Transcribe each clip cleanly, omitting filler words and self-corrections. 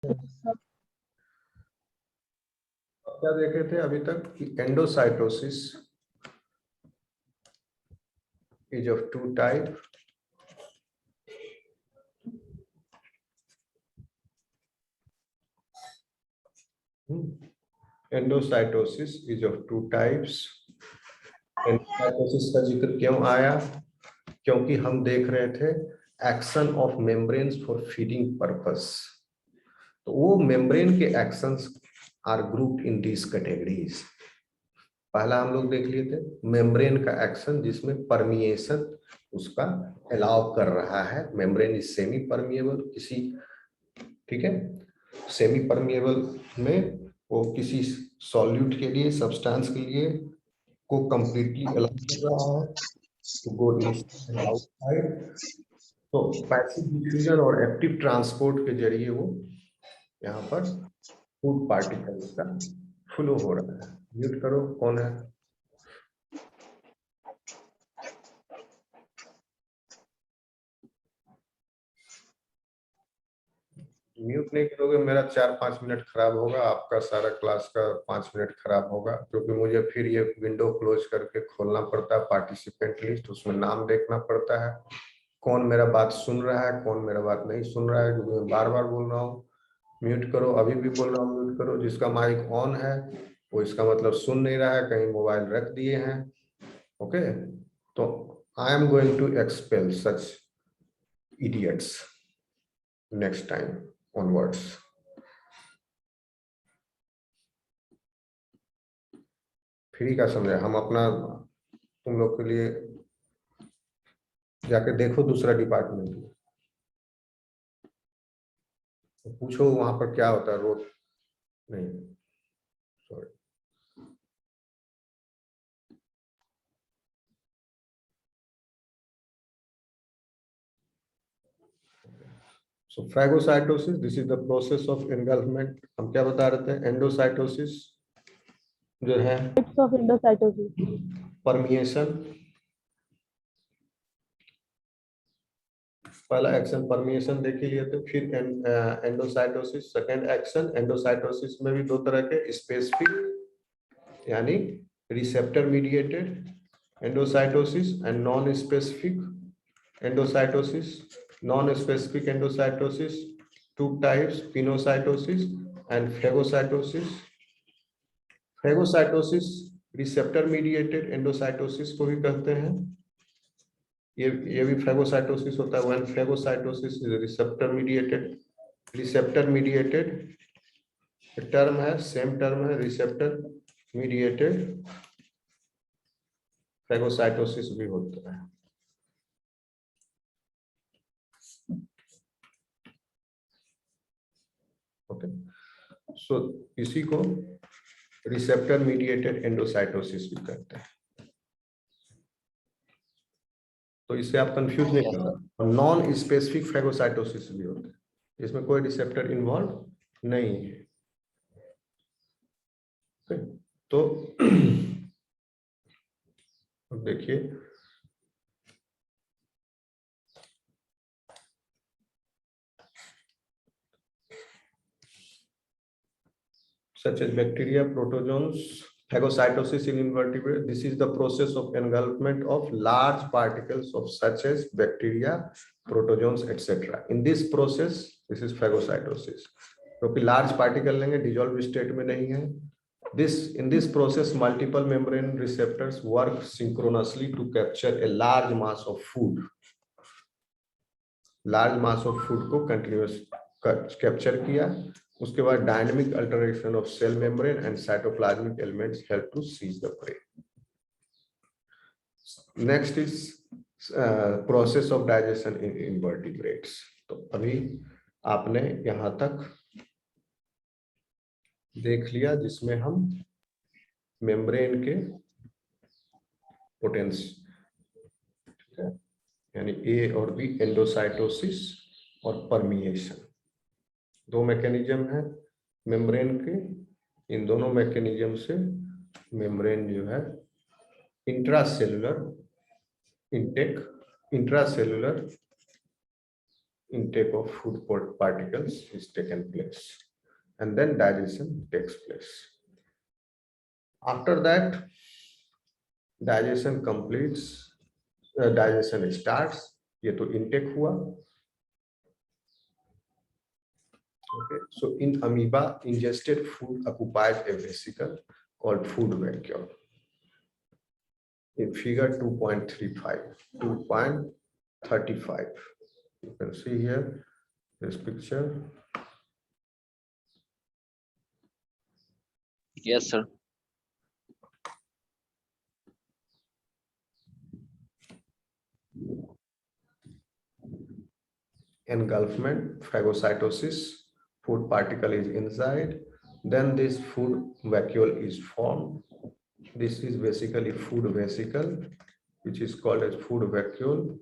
क्या देखे थे अभी तक कि endocytosis is of two type. Endocytosis is of two types. Endocytosis का जिक्र क्यों आया? क्योंकि हम देख रहे थे action of membranes for feeding purpose. तो वो मेम्ब्रेन के actions are grouped in these categories. पहला हम लोग देख लिए थे मेम्ब्रेन का एक्शन जिसमें परमिएशन उसका अलाउ कर रहा है. मेम्ब्रेन इज सेमी परमिएबल किसी, ठीक है, सेमी परमिएबल में वो किसी सॉल्यूट के लिए, सब्सटेंस के लिए को कंप्लीटली अलाउ कर रहा है to go inside and outside. तो पैसिव डिफ्यूजन और एक्टिव ट्रांसपोर्ट के जरिए वो यहाँ पर फूड पार्टिकल्स का फ्लो हो रहा है. म्यूट करो, कौन है? म्यूट नहीं करोगे मेरा 4-5 मिनट खराब होगा, आपका सारा क्लास का 5 मिनट खराब होगा, क्योंकि मुझे फिर ये विंडो क्लोज करके खोलना पड़ता है पार्टिसिपेंट लिस्ट, उसमें नाम देखना पड़ता है कौन मेरा बात सुन रहा है कौन मेरा बात नहीं सुन रहा है, क्योंकि मैं बार बार बोल रहा हूँ म्यूट करो. अभी भी बोल रहा हूँ म्यूट करो. जिसका माइक ऑन है वो इसका मतलब सुन नहीं रहा है, कहीं मोबाइल रख दिए हैं. ओके, तो I am going to expel such idiots next time onwards. Free का समझे, हम अपना तुम लोग के लिए जाके देखो दूसरा डिपार्टमेंट में, तो पूछो वहां पर क्या होता है. रोज नहीं, sorry. So phagocytosis, this is the process of engulfment. हम क्या बता रहे थे? एंडोसाइटोसिस जो है Types of endocytosis. परमिएशन. पहला एक्शन परमिएशन देख लिए थे. फिर एंडोसाइटोसिस सेकंड एक्शन. एंडोसाइटोसिस में भी दो तरह के, स्पेसिफिक यानी receptor mediated endocytosis and non specific endocytosis. Non-specific endocytosis, two types, pinocytosis and phagocytosis. Phagocytosis receptor mediated endocytosis को भी कहते हैं. ये भी phagocytosis होता है. When phagocytosis is receptor mediated term है, सेम टर्म है, रिसेप्टर मीडिएटेड phagocytosis भी होता है. ओके, सो इसी को रिसेप्टर मीडिएटेड एंडोसाइटोसिस भी कहते हैं. तो इससे आप कंफ्यूज नहीं करना. और नॉन स्पेसिफिक फैगोसाइटोसिस भी होता है, इसमें कोई रिसेप्टर इन्वॉल्व नहीं है. तो देखिए such as bacteria, protozoans, phagocytosis in invertebrates. This is the process of engulfment of large particles of such as bacteria, protozoans, etc. In this process, this is phagocytosis. क्योंकि large particle लेंगे, dissolved state में नहीं है. In this process, multiple membrane receptors work synchronously to capture a large mass of food. Large mass of food को continuous capture किया. उसके बाद dynamic alteration of cell membrane and cytoplasmic elements help to seize the prey. Next is process of digestion in invertebrates. तो अभी आपने यहां तक देख लिया जिसमें हम मेम्ब्रेन के पोटेंस, यानी ए और बी, एंडोसाइटोसिस और परमिएशन, दो मैकेनिज्म है मेम्ब्रेन के. इन दोनों मैकेनिज्म से मेम्ब्रेन जो है intracellular intake, intracellular intake of food particles is taken place, and then digestion takes place. After that, digestion completes, digestion starts. ये तो intake हुआ. Okay, so in amoeba, ingested food occupies a vesicle called food vacuole. In figure 2.35, 2.35, you can see here this picture. Yes, sir. Engulfment, phagocytosis, food particle is inside, then this food vacuole is formed. This is basically food vesicle, which is called as food vacuole.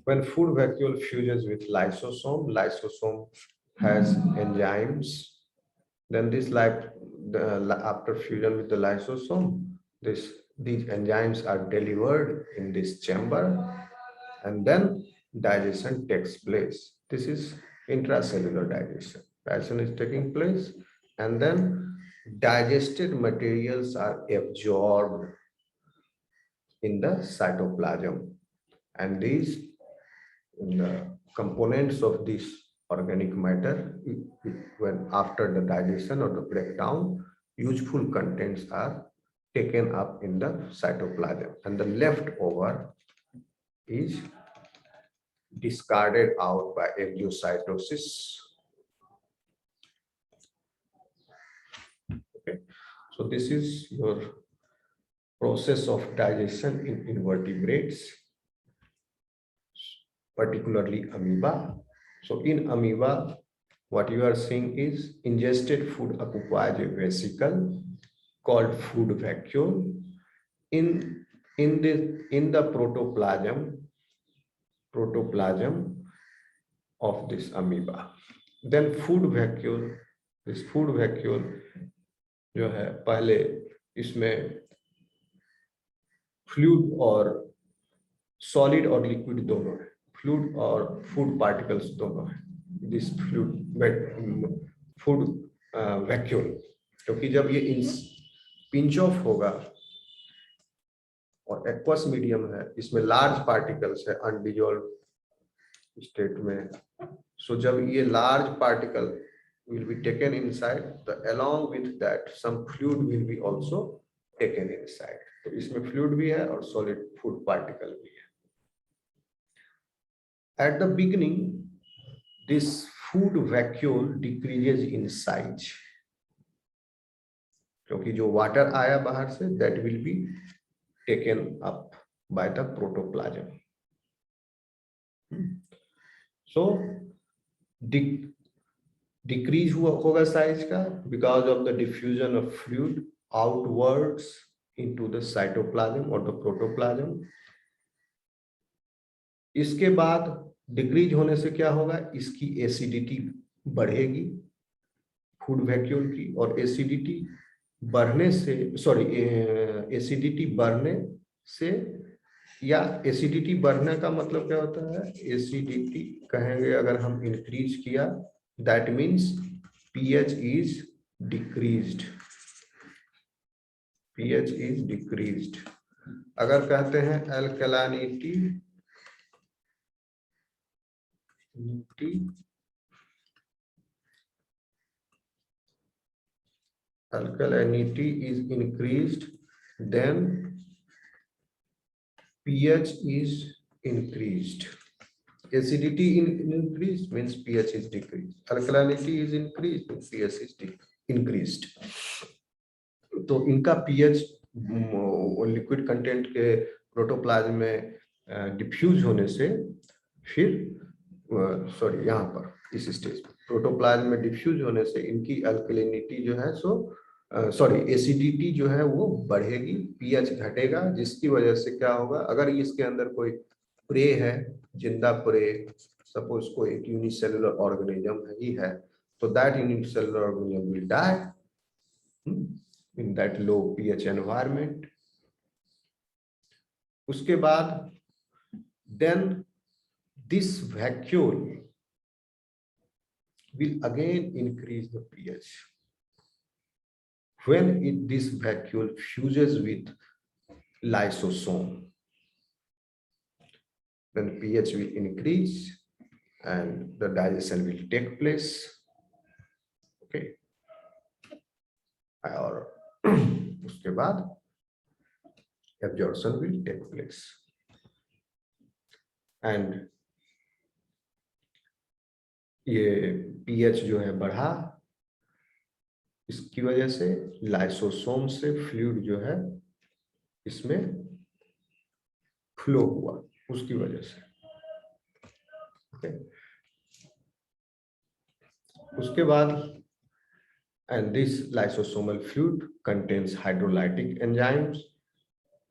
When food vacuole fuses with lysosome, lysosome has enzymes. Then this after fusion with the lysosome, these enzymes are delivered in this chamber, and then digestion takes place. This is intracellular digestion. Digestion is taking place, and then digested materials are absorbed in the cytoplasm, and these components of this organic matter, when after the digestion or the breakdown, useful contents are taken up in the cytoplasm, and the leftover is discarded out by exocytosis. Okay, so this is your process of digestion in invertebrates, particularly amoeba. So in amoeba, what you are seeing is ingested food occupies a vesicle called food vacuole. In the protoplasm of this amoeba. Then food vacuole, this food vacuole जो है पहले इसमें fluid और solid और liquid दोनों है, fluid और food particles दोनों है. दिस फ्लूइड फूड वैक्यूल, क्योंकि जब ये पिंच ऑफ होगा और एक्वस मीडियम है, इसमें लार्ज पार्टिकल्स है अनडिजॉल्व स्टेट में. सो जब ये large particle will be taken inside, along with that some fluid will be also taken inside. तो इसमें fluid भी है और solid food particle भी है. At the beginning, this food vacuole decreases in size, क्योंकि जो water आया बाहर से, that will be taken up by the protoplasm. So decrease होगा साइज का because of the diffusion of fluid outwards into the cytoplasm or the protoplasm. इसके बाद decrease होने से क्या होगा, इसकी एसिडिटी बढ़ेगी फूड वैक्यूल की, और एसिडिटी बढ़ने से एसिडिटी बढ़ने से, या एसिडिटी बढ़ने का मतलब क्या होता है, एसिडिटी कहेंगे अगर हम इंक्रीज किया, that means pH is decreased. pH is decreased. अगर कहते हैं alkalinity is increased, then pH is increased. Acidity increased means pH is decreased. Alkalinity is increased means pH is increased. तो इनका pH लिक्विड कंटेंट के protoplasm में diffuse होने से, फिर यहाँ पर इस स्टेज प्रोटोप्लाज्म में डिफ्यूज होने से इनकी अल्कलिनिटी जो है एसिडिटी जो है वो बढ़ेगी, pH घटेगा, जिसकी वजह से क्या होगा, अगर इसके अंदर कोई प्रे है, जिंदा प्रे, सपोज कोई एक यूनिसेलुलर ऑर्गेनिज्म ही है, तो that unicellular organism will die in that low pH environment. उसके बाद then this vacuole will again increase the pH. When this vacuole fuses with lysosome, then pH will increase and the digestion will take place. Okay. और उसके बाद absorption will take place. And ये pH जो है बढ़ा, इसकी वजह से लाइसोसोम से फ्लूइड जो है इसमें फ्लो हुआ, उसकी वजह से. ओके. उसके बाद and this lysosomal fluid contains hydrolytic enzymes,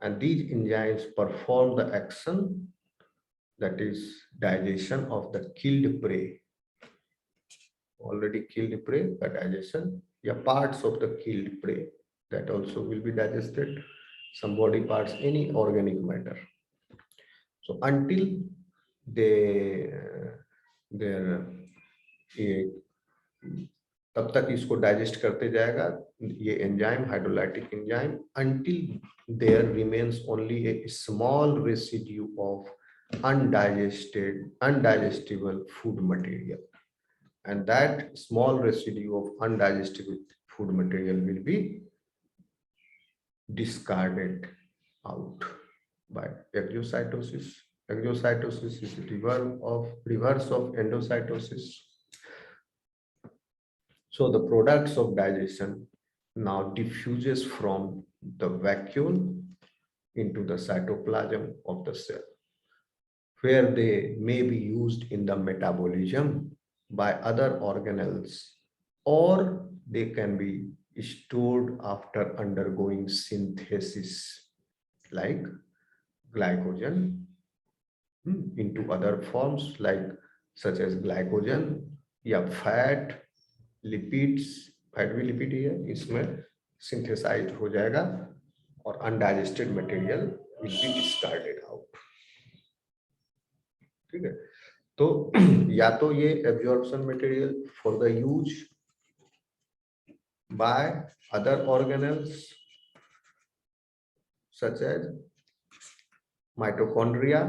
and these enzymes perform the action, that is digestion of the killed prey. Already killed prey, the digestion, yeah, parts of the killed prey that also will be digested, some body parts, any organic matter. So until तब तक इसको digest करते जाएगा ये enzyme, hydrolytic enzyme, until there remains only a small residue of undigestible food material, and that small residue of undigestible food material will be discarded out by exocytosis. Exocytosis is reverse of endocytosis. So the products of digestion now diffuses from the vacuole into the cytoplasm of the cell, where they may be used in the metabolism by other organelles, or they can be stored after undergoing synthesis, like glycogen into other forms, like such as glycogen या fat, lipids, fat भी lipid ही है, इसमें synthesise हो जाएगा और undigested material will be discarded out. ठीक है. तो या तो ये absorption material for the use by other organelles such as mitochondria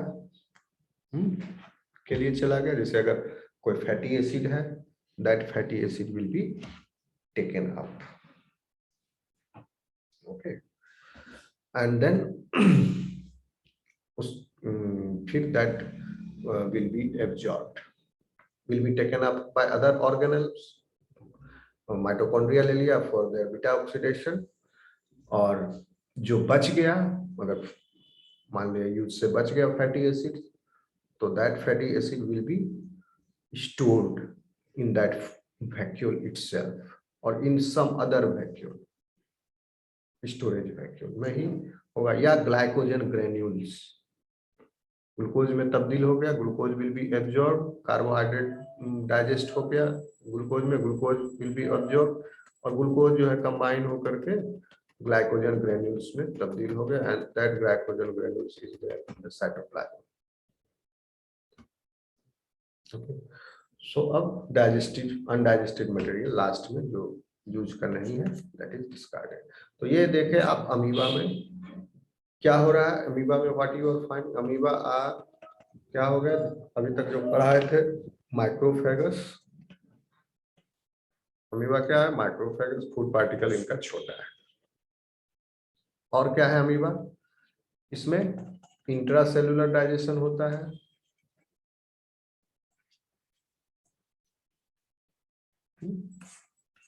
के लिए चला गया. जैसे अगर कोई फैटी एसिड है, that fatty acid will be taken up. Okay. And then फिर that will be absorbed, will be taken up by other organelles. Mitochondria ले लिया for their beta oxidation, और जो बच गया, अगर मान लिया यूज से बच गया फैटी एसिड, तो that fatty acid will be stored in that vacuole itself or in some other vacuole, storage vacuole में ही होगा, या ग्लाइकोजन ग्रेन्यूल्स, ग्लूकोज में तब्दील हो गया, glucose will be absorb, carbohydrate digest हो गया ग्लूकोज में, ग्लूकोज विल बी एब्जॉर्ब, और ग्लूकोज जो है कंबाइन होकर के ग्लाइकोजन ग्रेन्यूल्स में तब्दील हो गया, and that glycogen granules is there in the cytoplasm. Okay. So अब डाइजेस्टिव अनडाइजेस्टेड मटेरियल लास्ट में जो यूज का नहीं है, दैट इज डिस्कार्डेड. तो ये देखें आप अमीबा में क्या हो रहा है. अमीबा में what you are find, amoeba क्या हो गया, अभी तक जो पढ़ाए थे माइक्रोफेगस. अमीबा क्या है, माइक्रोफेगस, फूड पार्टिकल इनका छोटा है. और क्या है अमीबा, इसमें इंट्रासेलुलर डाइजेशन होता है,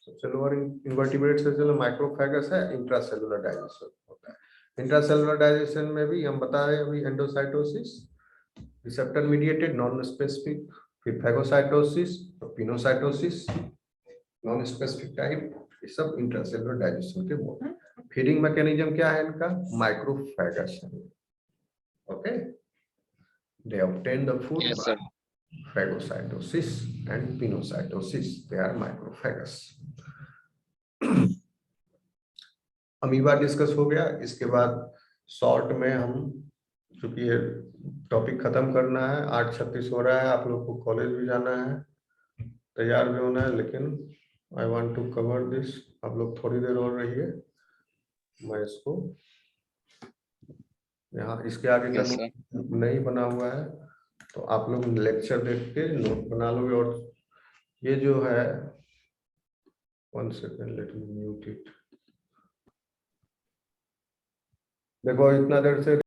सबसे लोअर इनवर्टिब्रेट से चलो माइक्रोफेगस है, इंट्रासेलुलर डाइजेशन होता है. इंट्रासेलुलर डाइजेशन में भी हम बता रहे हैं अभी endocytosis, receptor mediated non specific, फिर फैगोसाइटोसिस और पिनोसाइटोसिस नॉन स्पेसिफिक टाइप, ये सब इंट्रासेलुलर डाइजेशन के मोड. फीडिंग मैकेनिज्म क्या है इनका, माइक्रोफेगस है. Okay. They obtain the food phagocytosis and pinocytosis, they are macrophagus. Amoeba discuss हो गया. इसके बाद शॉर्ट में हम, चूंकि टॉपिक खत्म करना है, 8:36 हो रहा है, आप लोग को कॉलेज भी जाना है, तैयार भी होना है, लेकिन I want to cover this. आप लोग थोड़ी देर और रहिए, मैं इसको यहाँ इसके आगे का यस सर। नोट नहीं बना हुआ है, तो आप लोग लेक्चर देख के नोट बना लोगे। और ये जो है, 1 second, let me mute it. देखो इतना देर से